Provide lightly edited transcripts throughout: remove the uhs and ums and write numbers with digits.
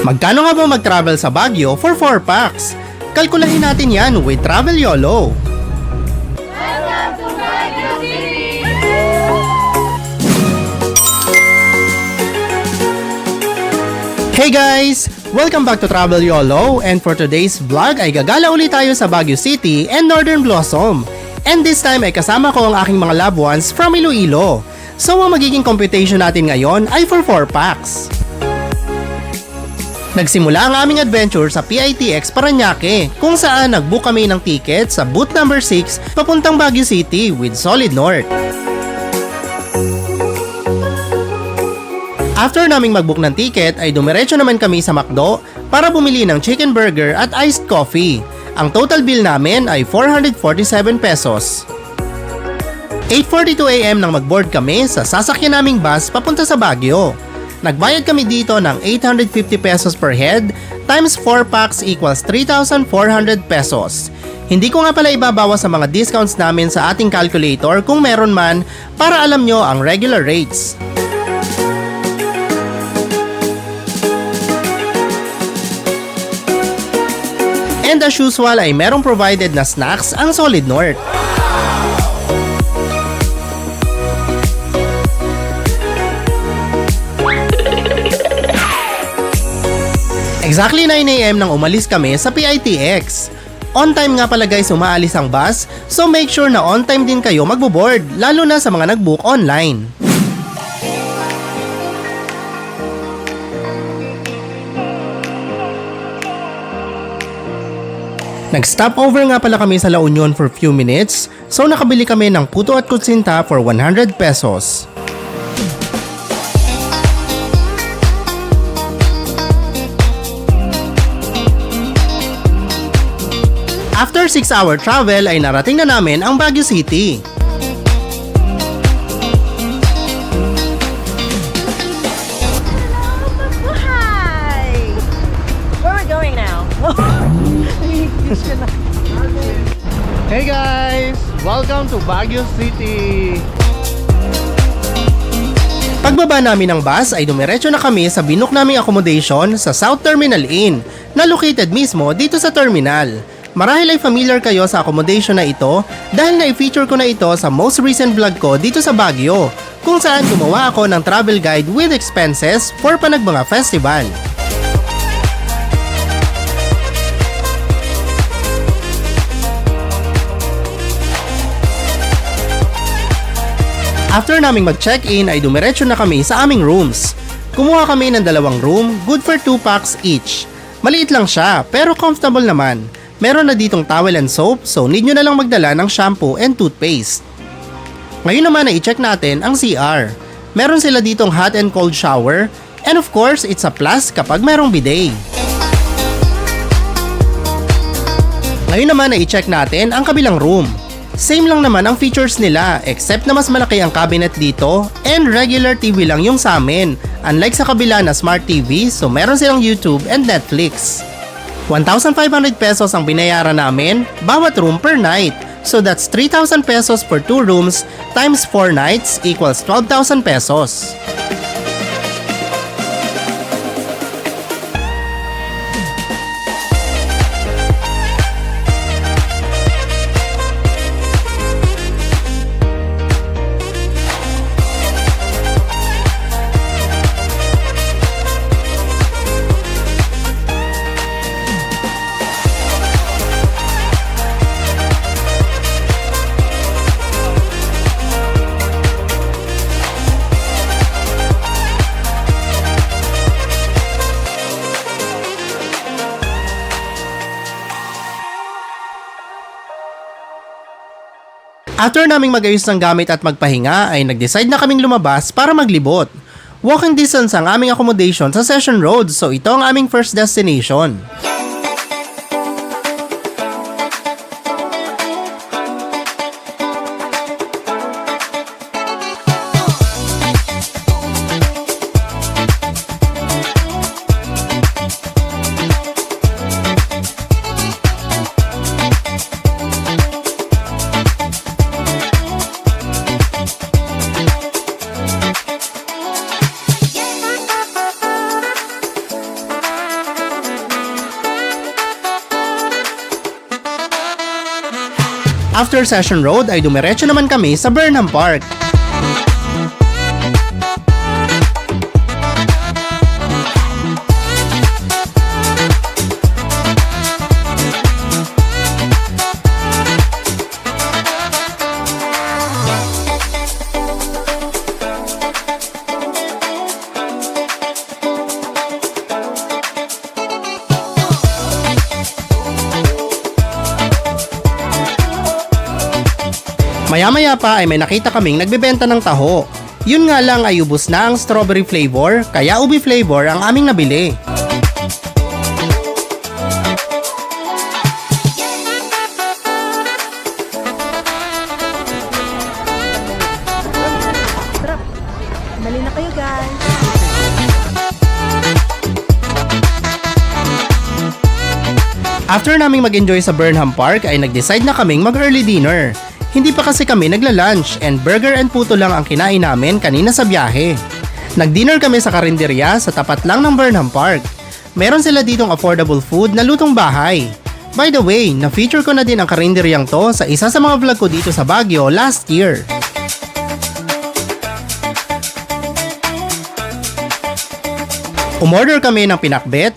Magkano nga ba mag-travel sa Baguio for 4 packs? Kalkulahin natin yan with Travel YOLO. Hey guys! Welcome back to Travel YOLO, and for today's vlog ay gagala ulit tayo sa Baguio City and Northern Blossom. And this time ay kasama ko ang aking mga loved ones from Iloilo. So ang magiging computation natin ngayon ay for 4 packs. Nagsimula ang aming adventure sa PITX Parañaque, kung saan nagbook kami ng ticket sa booth number 6 papuntang Baguio City with Solid North. After naming magbook ng ticket ay dumiretso naman kami sa McDo para bumili ng chicken burger at iced coffee. Ang total bill namin ay 447 pesos. 8:42 AM nang magboard kami sa sasakyan naming bus papunta sa Baguio. Nagbayad kami dito ng 850 pesos per head times 4 packs equals 3,400 pesos. Hindi ko nga pala ibabawas sa mga discounts namin sa ating calculator kung meron man para alam nyo ang regular rates. And as usual ay merong provided na snacks ang Solid North. Exactly 9 AM nang umalis kami sa PITX. On time nga pala guys umaalis ang bus, so make sure na on time din kayo magbo-board, lalo na sa mga nag-book online. Nag-stop over nga pala kami sa La Union for few minutes, so nakabili kami ng puto at kutsinta for 100 pesos. After 6-hour travel ay narating na namin ang Baguio City. Hi! Where are we going now? Hey guys! Welcome to Baguio City! Pagbaba namin ng bus ay dumiretso na kami sa binook naming accommodation sa South Terminal Inn na located mismo dito sa terminal. Marahil ay familiar kayo sa accommodation na ito dahil na-feature ko na ito sa most recent vlog ko dito sa Baguio, kung saan gumawa ako ng travel guide with expenses for Panagbanga Festival. After naming mag-check-in ay dumiretso na kami sa aming rooms. Kumuha kami ng 2 room, good for 2 packs each. Maliit lang siya pero comfortable naman. Meron na ditong towel and soap, so need nyo na lang magdala ng shampoo and toothpaste. Ngayon naman na i-check natin ang CR. Meron sila ditong hot and cold shower, and of course, it's a plus kapag merong bidet. Ngayon naman na i-check natin ang kabilang room. Same lang naman ang features nila, except na mas malaki ang cabinet dito, and regular TV lang yung sa amin, unlike sa kabila na smart TV, so meron silang YouTube and Netflix. 1,500 pesos ang binayaran namin bawat room per night. So that's 3,000 pesos for 2 rooms times 4 nights equals 12,000 pesos. After naming mag-ayos ng gamit at magpahinga ay nag-decide na kaming lumabas para maglibot. Walking distance ang aming accommodation sa Session Road, so ito ang aming first destination. After Session Road ay dumiretso naman kami sa Burnham Park. Maya-maya pa ay may nakita kaming nagbebenta ng taho. Yun nga lang ay ubos na ang strawberry flavor, kaya ubi flavor ang aming nabili. Sarap. Dali na kayo, guys. After naming mag-enjoy sa Burnham Park ay nag-decide na kaming mag-early dinner. Hindi pa kasi kami nagla-lunch and burger and puto lang ang kinain namin kanina sa biyahe. Nag-dinner kami sa karinderya sa tapat lang ng Burnham Park. Meron sila ditong affordable food na lutong bahay. By the way, na-feature ko na din ang karinderyang to sa isa sa mga vlog ko dito sa Baguio last year. Umorder kami ng pinakbet,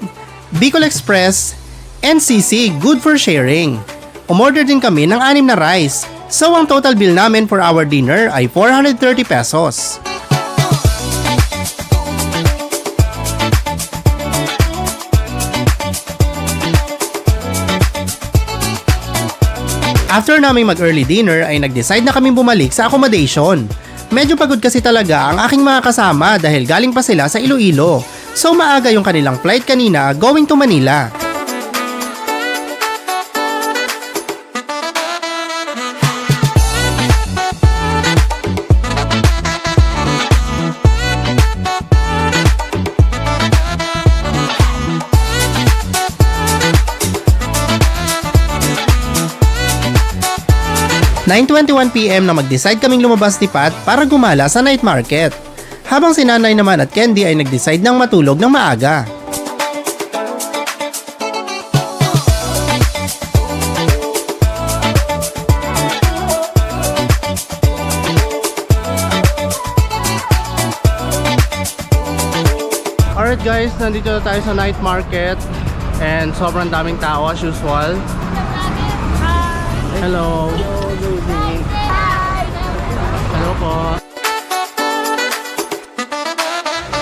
Bicol Express, NCC Good for Sharing. Umorder din kami ng 6 na rice. So ang total bill namin for our dinner ay 430 pesos. After naming mag-early dinner ay nag-decide na kaming bumalik sa accommodation. Medyo pagod kasi talaga ang aking mga kasama dahil galing pa sila sa Iloilo. So maaga yung kanilang flight kanina going to Manila. PM na mag-decide kaming lumabas ni Pat para gumala sa night market. Habang si Nanay naman at Candy ay nag-decide ng matulog ng maaga. Alright guys, nandito na tayo sa night market and sobrang daming tao as usual. Hello. Hello po.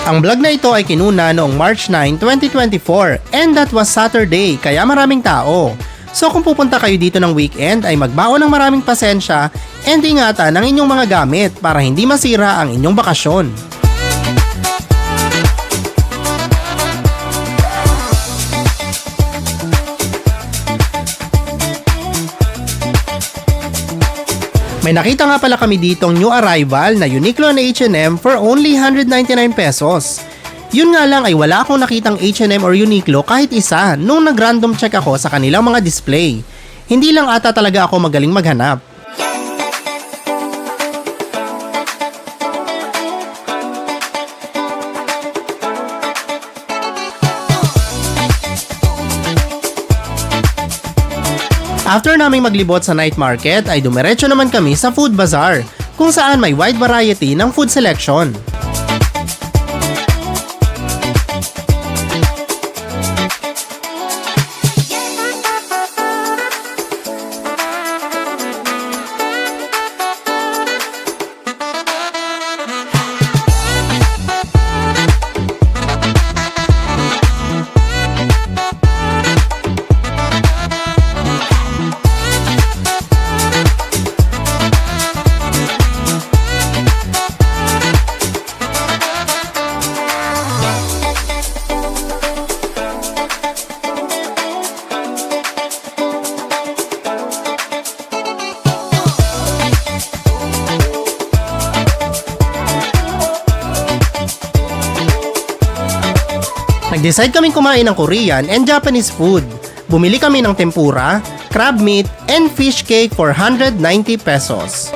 Ang vlog na ito ay kinuna noong March 9, 2024 and that was Saturday kaya maraming tao. So kung pupunta kayo dito ng weekend ay magbaon ng maraming pasensya and ingatan ang inyong mga gamit para hindi masira ang inyong bakasyon. May nakita nga pala kami ditong new arrival na Uniqlo na H&M for only 199 pesos. Yun nga lang ay wala akong nakitang H&M or Uniqlo kahit isa nung nag-random check ako sa kanilang mga display. Hindi lang ata talaga ako magaling maghanap. After naming maglibot sa night market ay dumiretso naman kami sa food bazaar kung saan may wide variety ng food selection. Nag-decide kaming kumain ng Korean and Japanese food. Bumili kami ng tempura, crab meat, and fish cake for 190 pesos.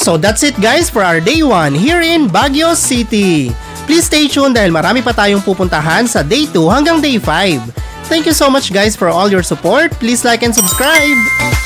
So that's it guys for our day 1 here in Baguio City. Please stay tuned dahil marami pa tayong pupuntahan sa day 2 hanggang day 5. Thank you so much guys for all your support. Please like and subscribe.